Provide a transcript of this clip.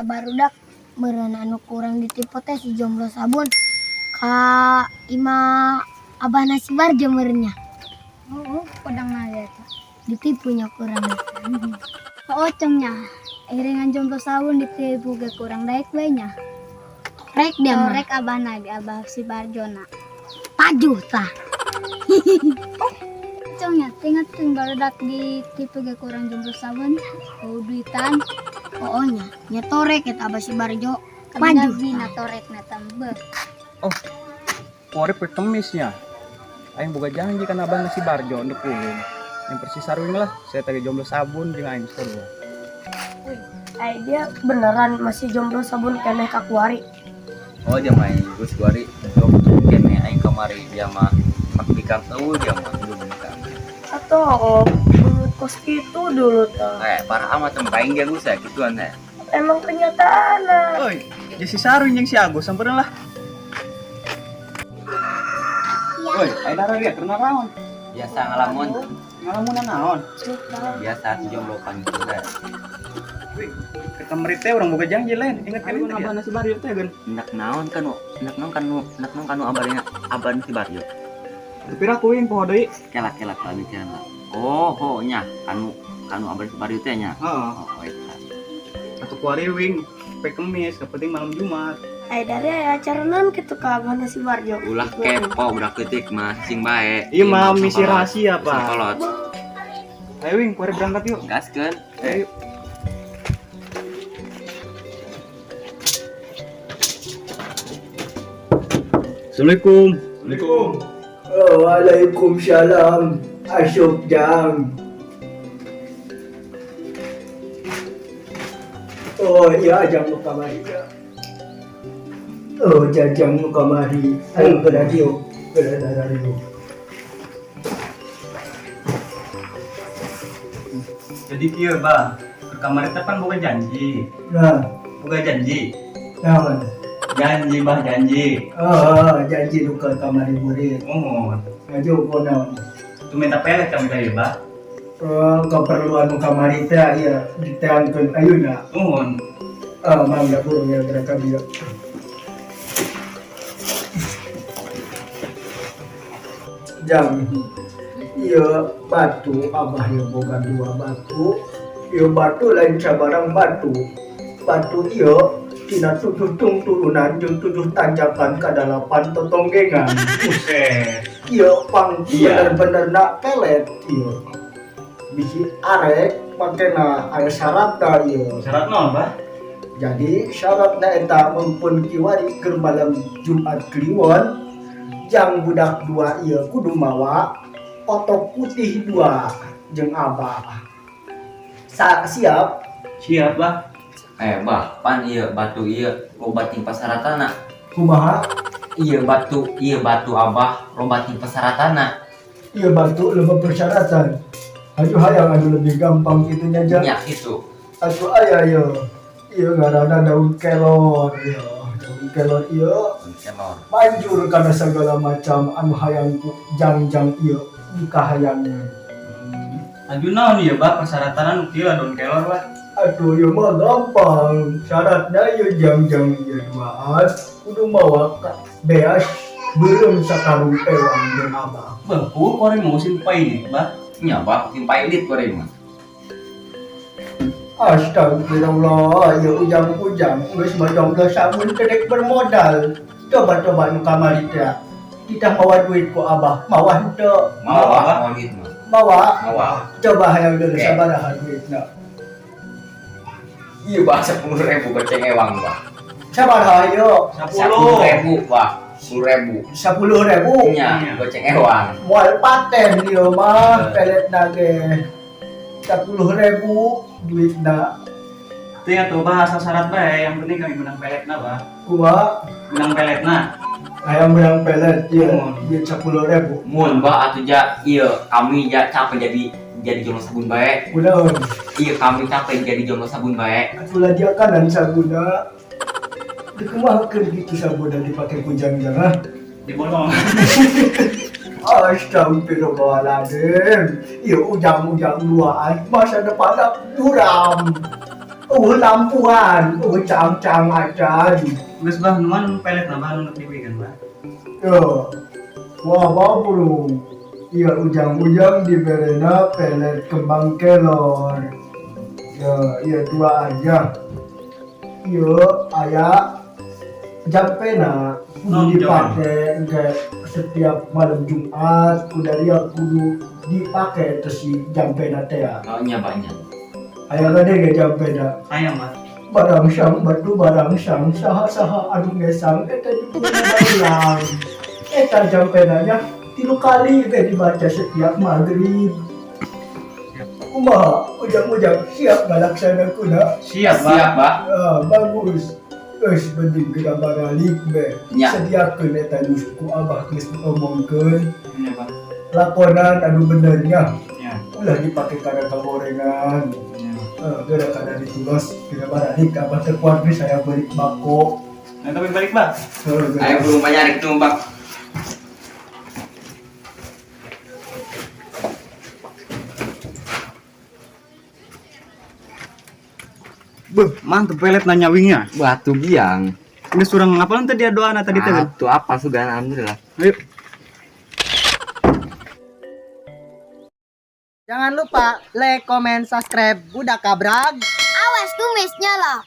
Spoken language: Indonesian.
barudak meureun anu kurang ditipu teh si jomblo sabun ka ima abahna si Barjo meureunnya. Pedang naga eta. Ditipunya kurang. Ocongnya. Iringan jomblo sabun ditipu ge kurang daek we nya. Rek dia mah. Rek abah naga abah si Barjona. Pajuh tah. Ocongnya tingetin barudak ditipu ge kurang jomblo sabun. Duitan. Pokoknya nyetorek eta abah si Barjo. Pajuh Pajuh. bina torek na tambah. Oh, kore pertemisnya. Aing boga janji kan abang si Barjo untuk ulun. Yang persis sarwing lah, saya tadi jomblo sabun jeung aing sarua. Dia beneran masih jomblo sabun keneh ka kuari. Oh dia main Gus Guari untuk kene aing kamari dia mah makdikan tahu dia mah belum nikah. Atau kos gitu dulu tuh. Parah amat tem aing dia Gus ya gituan ya. Emang kenyataan. Oi, jadi si sarwing jeung si Agus sampereun lah. Oi, aing dara lihat pernah naon? Biasa ngalamun, Ngalamunan naon? biasa jomblo pan juga. Wih, ke kamari teh urang boga janji lain. Ingat kan itu abahna si Barjo teh geun. Nak naon kanu abang si Barjo. Tapi aku yang poho deui. Kelak pamikiran lah. Oh, ho nya kanu abang si Barjo teh nya. Heeh. Oh, eta. Atuh kuari wing pe kemis, penting malam Jumat. Dari acara non gitu ka abahna si Barjo. Ulah kepo budak keutik mah sing bae. Iya mah misi rahasia, Pak. Kolot. Ayo wing, kuari berangkat yuk. Gaskeun. Ayo. Assalamualaikum. Assalamualaikum. Waalaikumsalam. Asyuk jam. Oh iya, jam nu kamari. Oh, jam nu kamari. Ayo ke radio. Jadi kieu, Bang. Kamari teh kan boga janji. Nah, Boga janji. naon? Janji, Bah, janji. Janji nu ke kamari murid. Oh, Ngaju naon? tu minta pelet kami tadi, Bah. Keperluan nu kamari teh ieu diteangkeun ayeuna. Nuhun. Mangga burung ya mereka bieu. Jam iya batu abah ya boga dua batu iya batu lain sabarang batu iya tina tujuh turunan jeung tujuh tanjakan kadalapan totonggengan Buset. iya pang Iya. bener-bener nak pelet iya biji arek makena aya syaratna iya Syarat naon, Bah? jadi syaratna eta mumpun kiwari keur malam Jumat Kliwon jang budak dua ieu kudu mawa otot putih dua jeung abah. Siap? Siap, Bah. Bah, pan ieu batu ieu loba ting pasaratana. Kumaha? Ieu batu abah loba ting pasaratana. Ieu batu loba persyaratan. Atuh hayang anu lebih gampang kitu nya jang. Nya kitu. Atuh aya ieu. Ieu ngaranna daun kelor ieu. Daun kelor ieu Kelor. manjur kana segala macam anu hayang ku jang-jang ieu dikahayangna. Aju naon ieu, Bah? Persyaratan nu kieu daun kelor, Bah. Aduh, ya mah gampang. Syaratnya ya jang-jang ya duaan. Kudu mawa beas belum sakarung ewang jeung abah. Beuh, kore mau simpai ini, Bah. Nya Bah, timpai edit kore mah. Astagfirullah, ya ujang-ujang. Geus mah jomblo sabun kedek bermodal. Coba-coba nu kamari teh. Kita mawa duit ku abah. Mawa henteu? Mau gitu mah. Mawa. Mawa. Coba hayang deuleu Oke. sabaraha duitna. Iya, Bah, 10.000 goceng ewang, Bah. Sabaraha ieu? 10.000, Bah. 10.000. 10.000. Nya, goceng ewang. Moal paten ieu mah peletna ge 10.000 duitna. Teu ya tuh bahasa syarat bae, yang penting kami menang peletna, Bah. Kumaha Menang peletna. hayang menang pelet ieu Oh. ieu 10.000. Mun Bah atuh ja ieu kami ja capek jadi jomblo sabun bae. Kunaon? Ieu kami capek jadi jomblo sabun bae. Atulah dia kanan sabuna. Dikumahakeun gitu sabuna dipake ku jang-jang. Dibolong. Astagfirullahaladzim. Iya ujang-ujang luaan masa depannya buram. lampuan, cang-cang aja. Geus bah nu mana nu pelet nah bah nu dibikin bah. Yo, wah burung. Iya ujang-ujang diberena pelet kembang kelor. Ya, iya dua aja. Iya, ayah jampena kudu dipakai kayak setiap malam Jumat, udah dia kudu dipakai terus si jampena teh ya. Oh nya banyak. Ayah gede ke jampena. Ayam bah. Barang sang batu barang sang saha-saha anu ngesang eta diulang. Eta jampenanya 3 kali teh dibaca setiap maghrib. Kumaha ujang-ujang siap ngalaksana kuna. Siap Siap, Pak. Bagus. Geus penting kita baralik be. Ya. Sediakeun eta nu ku abah geus ngomongkeun. Iya bah. Lakonan anu benernya. Ya. Ulah dipake kana kagorengan. Ya. Gara kada ditulos kita baralik abah teu kuat geus saya balik bako. Nah, tapi balik bah. Ayo belum banyak tumbak. Beuh, mantep pelet nanya wingnya. Batu biang. Ini surang ngapalan tadi dia doa tadi teh. Itu apa sudah alhamdulillah. Ayo. Jangan lupa like, comment, subscribe. Budak kabrag. Awas tumisnya lah.